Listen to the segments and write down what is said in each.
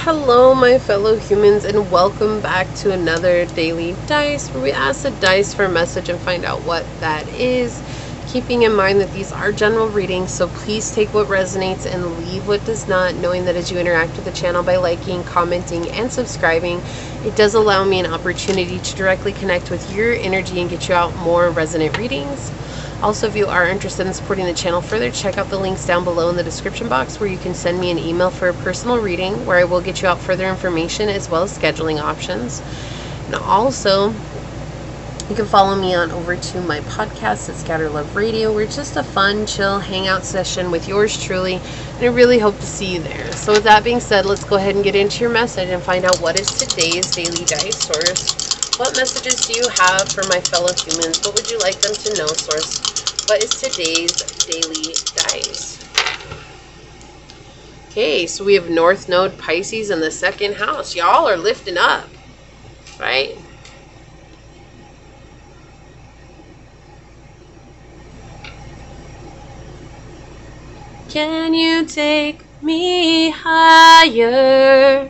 Hello, my fellow humans, and welcome back to another daily dice where we ask the dice for a message and find out what that is. Keeping in mind that these are general readings, so please take what resonates and leave what does not, knowing that as you interact with the channel by liking, commenting, and subscribing, it does allow me an opportunity to directly connect with your energy and get you out more resonant readings. Also, if you are interested in supporting the channel further, check out the links down below in the description box where you can send me an email for a personal reading where I will get you out further information as well as scheduling options. And also, you can follow me on over to my podcast at Scatter Love Radio, where it's just a fun, chill, hangout session with yours truly, and I really hope to see you there. So with that being said, let's go ahead and get into your message and find out what is today's daily dice source. What messages do you have for my fellow humans? What would you like them to know, source? What is today's daily dice? Okay, so we have North Node Pisces in the second house. Y'all are lifting up, right? Can you take me higher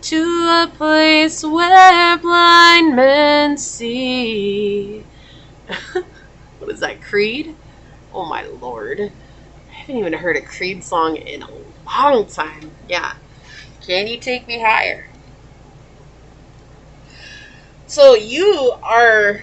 to a place where blind men see? What is that, Creed? Oh my lord. I haven't even heard a Creed song in a long time. Yeah. Can you take me higher? So you're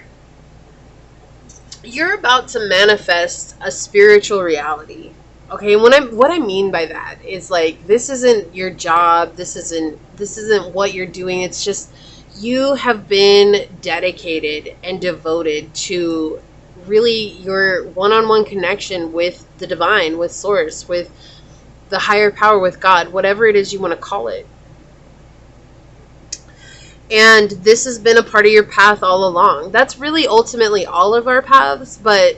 about to manifest a spiritual reality. Okay, what I mean by that is, like, this isn't your job, this isn't what you're doing. It's just you have been dedicated and devoted to really your one-on-one connection with the divine, with source, with the higher power, with God, whatever it is you want to call it. And this has been a part of your path all along. That's really ultimately all of our paths, but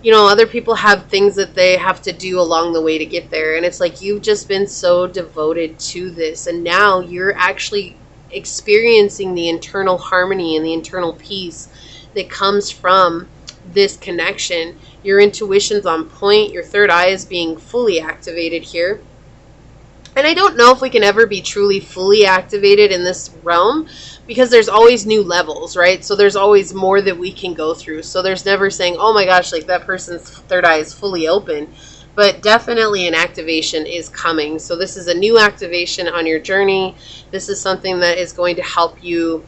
you know, other people have things that they have to do along the way to get there. And it's like you've just been so devoted to this. And now you're actually experiencing the internal harmony and the internal peace that comes from this connection. Your intuition's on point. Your third eye is being fully activated here. And I don't know if we can ever be truly fully activated in this realm, because there's always new levels, right? So there's always more that we can go through. So there's never saying, oh my gosh, like that person's third eye is fully open. But definitely an activation is coming. So this is a new activation on your journey. This is something that is going to help you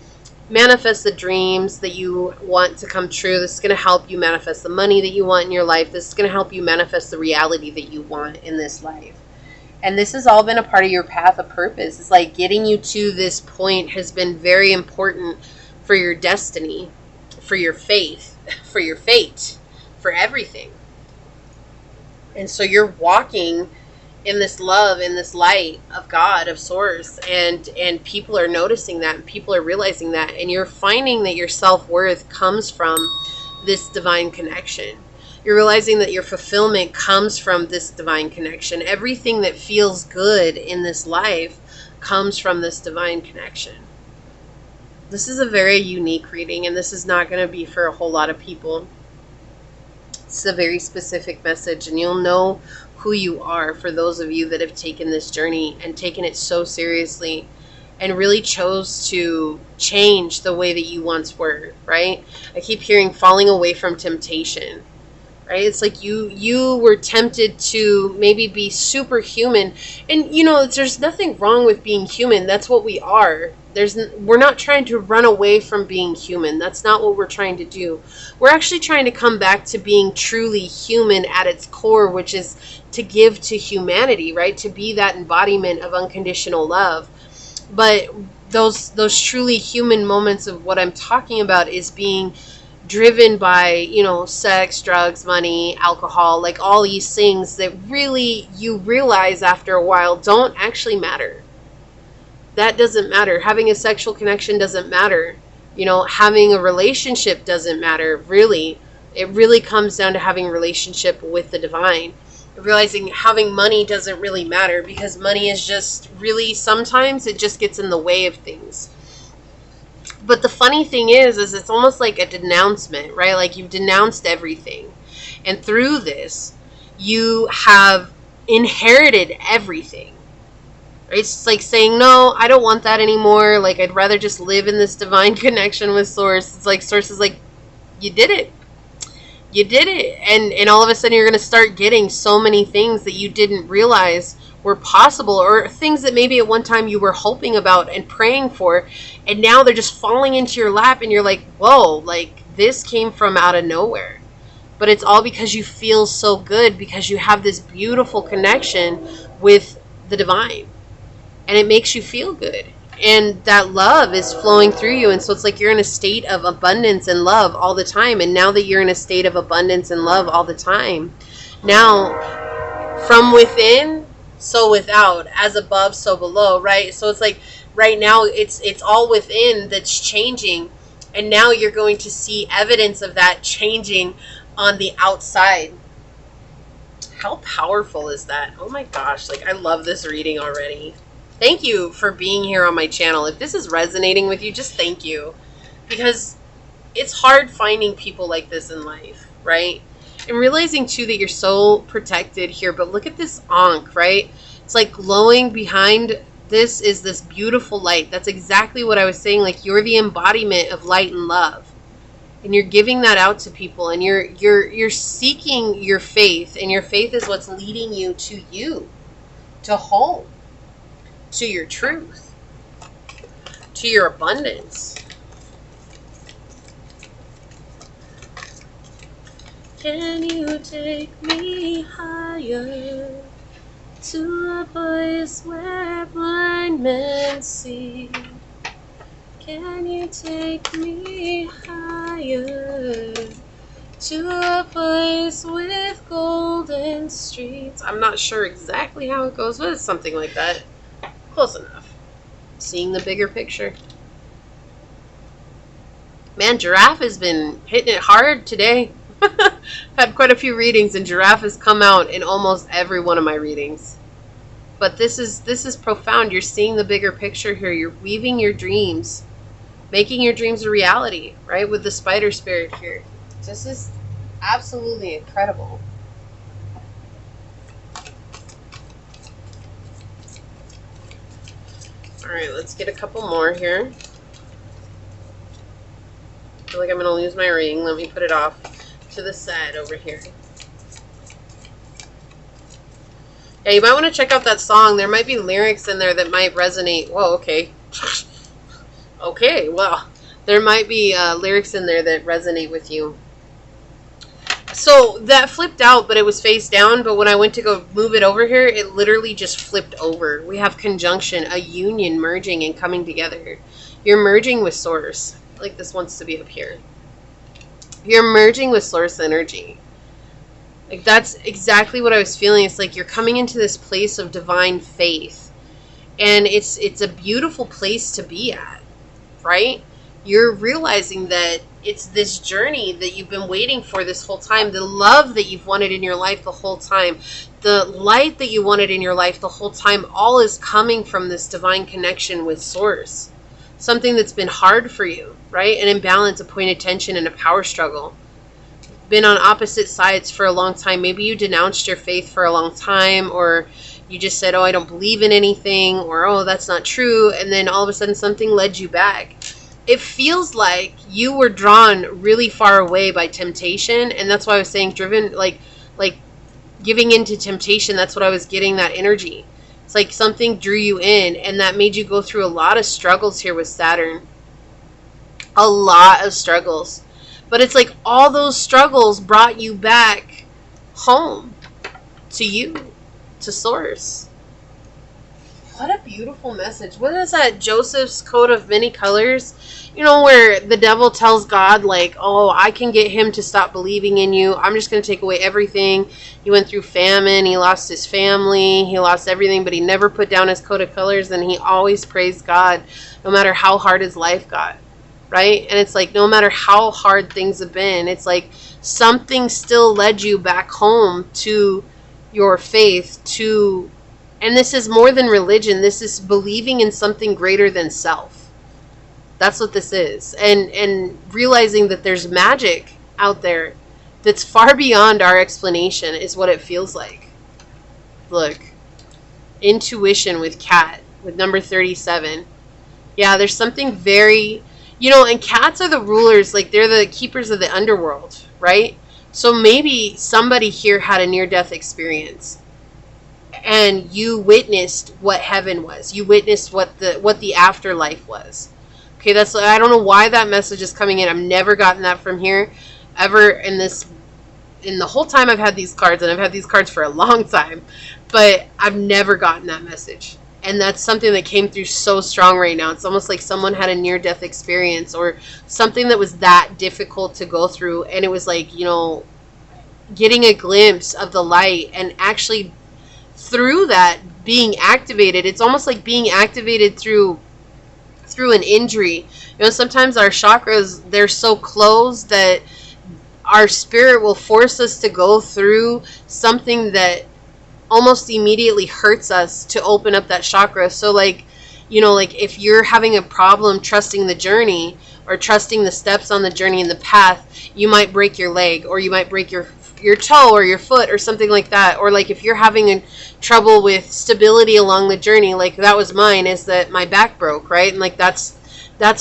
manifest the dreams that you want to come true. This is going to help you manifest the money that you want in your life. This is going to help you manifest the reality that you want in this life. And this has all been a part of your path of purpose. It's like getting you to this point has been very important for your destiny, for your faith, for your fate, for everything. And so you're walking in this love, in this light of God, of source, and people are noticing that, and people are realizing that, and you're finding that your self-worth comes from this divine connection. You're realizing that your fulfillment comes from this divine connection. Everything that feels good in this life comes from this divine connection. This is a very unique reading, and this is not going to be for a whole lot of people. It's a very specific message, and you'll know who you are for those of you that have taken this journey and taken it so seriously and really chose to change the way that you once were, right? I keep hearing falling away from temptation. Right? It's like you were tempted to maybe be superhuman, and you know, there's nothing wrong with being human. That's what we are. We're not trying to run away from being human. That's not what we're trying to do. We're actually trying to come back to being truly human at its core, which is to give to humanity, right? To be that embodiment of unconditional love. But those truly human moments of what I'm talking about is being driven by, you know, sex, drugs, money, alcohol, like all these things that really you realize after a while don't actually matter. That doesn't matter. Having a sexual connection doesn't matter. You know, having a relationship doesn't matter, really. It really comes down to having a relationship with the divine. Realizing having money doesn't really matter, because money is just really, sometimes it just gets in the way of things. But the funny thing is it's almost like a denouncement, right? Like you've denounced everything. And through this, you have inherited everything. It's like saying, no, I don't want that anymore. Like, I'd rather just live in this divine connection with Source. It's like Source is like, you did it. You did it. And all of a sudden you're going to start getting so many things that you didn't realize were possible, or things that maybe at one time you were hoping about and praying for, and now they're just falling into your lap, and you're like, whoa, like this came from out of nowhere. But it's all because you feel so good, because you have this beautiful connection with the divine, and it makes you feel good. And that love is flowing through you. And so it's like you're in a state of abundance and love all the time. And now that you're in a state of abundance and love all the time, now from within, so without, as above, so below, right? So it's like right now it's all within that's changing. And now you're going to see evidence of that changing on the outside. How powerful is that? Oh my gosh, like I love this reading already. Thank you for being here on my channel. If this is resonating with you, just thank you. Because it's hard finding people like this in life, right? And realizing too that you're so protected here. But look at this Ankh, right? It's like glowing behind this is this beautiful light. That's exactly what I was saying. Like you're the embodiment of light and love. And you're giving that out to people. And you're seeking your faith. And your faith is what's leading you, to home. To your truth, to your abundance. Can you take me higher to a place where blind men see? Can you take me higher to a place with golden streets? I'm not sure exactly how it goes, but it's something like that. Close enough. Seeing the bigger picture. Man, Giraffe has been hitting it hard today. Had quite a few readings, and Giraffe has come out in almost every one of my readings. But this is profound. You're seeing the bigger picture here. You're weaving your dreams, making your dreams a reality, right? With the spider spirit here. This is absolutely incredible. Alright, let's get a couple more here. I feel like I'm going to lose my ring. Let me put it off to the side over here. Yeah, you might want to check out that song. There might be lyrics in there that might resonate. Whoa, okay. Okay, well, there might be lyrics in there that resonate with you. So that flipped out, but it was face down. But when I went to go move it over here, it literally just flipped over. We have conjunction, a union, merging and coming together. You're merging with Source. Like this wants to be up here. You're merging with Source energy. Like that's exactly what I was feeling. It's like you're coming into this place of divine faith. And it's a beautiful place to be at, right? You're realizing that it's this journey that you've been waiting for this whole time. The love that you've wanted in your life the whole time. The light that you wanted in your life the whole time. All is coming from this divine connection with Source. Something that's been hard for you, right? An imbalance, a point of tension, and a power struggle. Been on opposite sides for a long time. Maybe you denounced your faith for a long time, or you just said, oh, I don't believe in anything, or oh, that's not true. And then all of a sudden something led you back. It feels like you were drawn really far away by temptation. And that's why I was saying driven, like giving into temptation. That's what I was getting, that energy. It's like something drew you in, and that made you go through a lot of struggles here with Saturn. A lot of struggles. But it's like all those struggles brought you back home to you, to Source. What a beautiful message. What is that? Joseph's coat of many colors? You know, where the devil tells God, like, oh, I can get him to stop believing in you. I'm just going to take away everything. He went through famine. He lost his family. He lost everything, but he never put down his coat of colors, and he always praised God, no matter how hard his life got, right? And it's like, no matter how hard things have been, it's like something still led you back home to your faith, to... And this is more than religion. This is believing in something greater than self. That's what this is. And realizing that there's magic out there that's far beyond our explanation is what it feels like. Look. intuition with cat, with number 37. Yeah, there's something very, and cats are the rulers, like they're the keepers of the underworld, right? So maybe somebody here had a near-death experience and you witnessed what heaven was. You witnessed what the afterlife was. Okay, I don't know why that message is coming in. I've never gotten that from here ever in the whole time I've had these cards, and I've had these cards for a long time, but I've never gotten that message. And that's something that came through so strong right now. It's almost like someone had a near-death experience or something that was that difficult to go through, and it was like, getting a glimpse of the light, and actually through that being activated. It's almost like being activated through an injury. Sometimes our chakras, they're so closed that our spirit will force us to go through something that almost immediately hurts us to open up that chakra. So like if you're having a problem trusting the journey or trusting the steps on the journey and the path, you might break your leg, or you might break your toe or your foot or something like that. Or like if you're having trouble with stability along the journey, like that was mine, is that my back broke, right? And like that's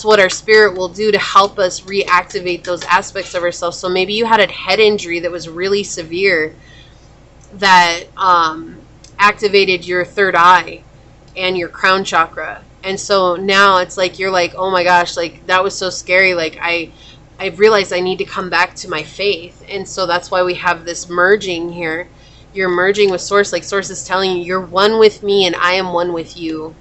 what our spirit will do to help us reactivate those aspects of ourselves. So maybe you had a head injury that was really severe that activated your third eye and your crown chakra. And so now it's like you're like, oh my gosh, like that was so scary. Like I realized I need to come back to my faith. And so that's why we have this merging here. You're merging with Source, like Source is telling you, you're one with me and I am one with you.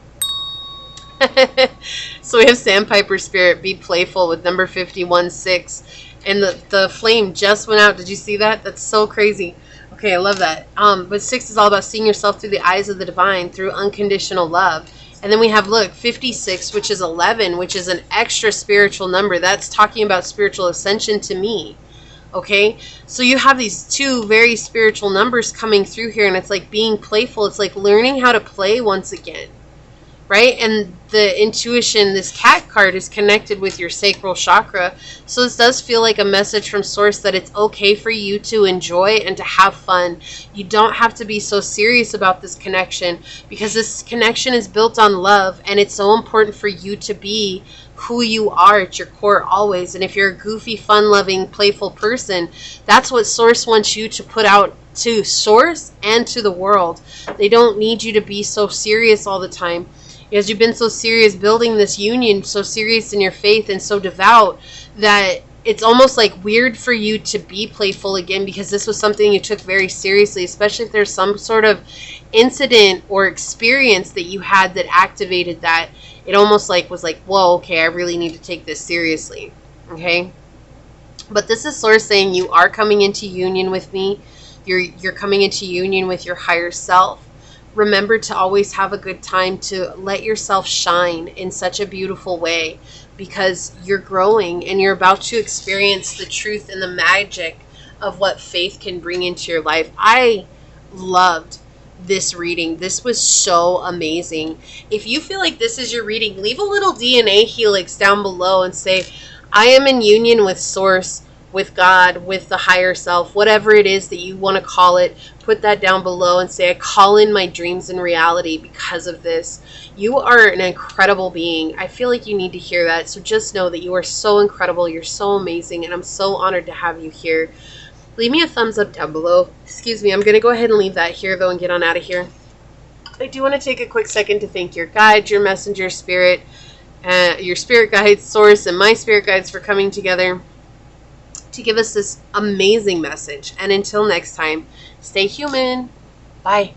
So we have Sandpiper Spirit, be playful, with number 51-6. And the flame just went out. Did you see that? That's so crazy. Okay, I love that. But 6 is all about seeing yourself through the eyes of the divine, through unconditional love. And then we have, look, 56, which is 11, which is an extra spiritual number. That's talking about spiritual ascension to me. Okay? So you have these two very spiritual numbers coming through here, and it's like being playful. It's like learning how to play once again. Right? And the intuition, this cat card, is connected with your sacral chakra. So this does feel like a message from Source that it's okay for you to enjoy and to have fun. You don't have to be so serious about this connection, because this connection is built on love, and it's so important for you to be who you are at your core always. And if you're a goofy, fun-loving, playful person, that's what Source wants you to put out to Source and to the world. They don't need you to be so serious all the time. Because you've been so serious building this union, so serious in your faith and so devout, that it's almost like weird for you to be playful again, because this was something you took very seriously, especially if there's some sort of incident or experience that you had that activated that. It almost like was like, whoa, okay, I really need to take this seriously. Okay? But this is Source saying you are coming into union with me. You're coming into union with your higher self. Remember to always have a good time, to let yourself shine in such a beautiful way, because you're growing and you're about to experience the truth and the magic of what faith can bring into your life. I loved this reading. This was so amazing. If you feel like this is your reading, leave a little DNA helix down below and say, I am in union with Source, with God, with the higher self, whatever it is that you want to call it. Put that down below and say, I call in my dreams and reality because of this. You are an incredible being. I feel like you need to hear that. So just know that you are so incredible. You're so amazing. And I'm so honored to have you here. Leave me a thumbs up down below. Excuse me. I'm going to go ahead and leave that here, though, and get on out of here. I do want to take a quick second to thank your guide, your messenger spirit, your spirit guides, Source, and my spirit guides for coming together to give us this amazing message. And until next time, stay human. Bye.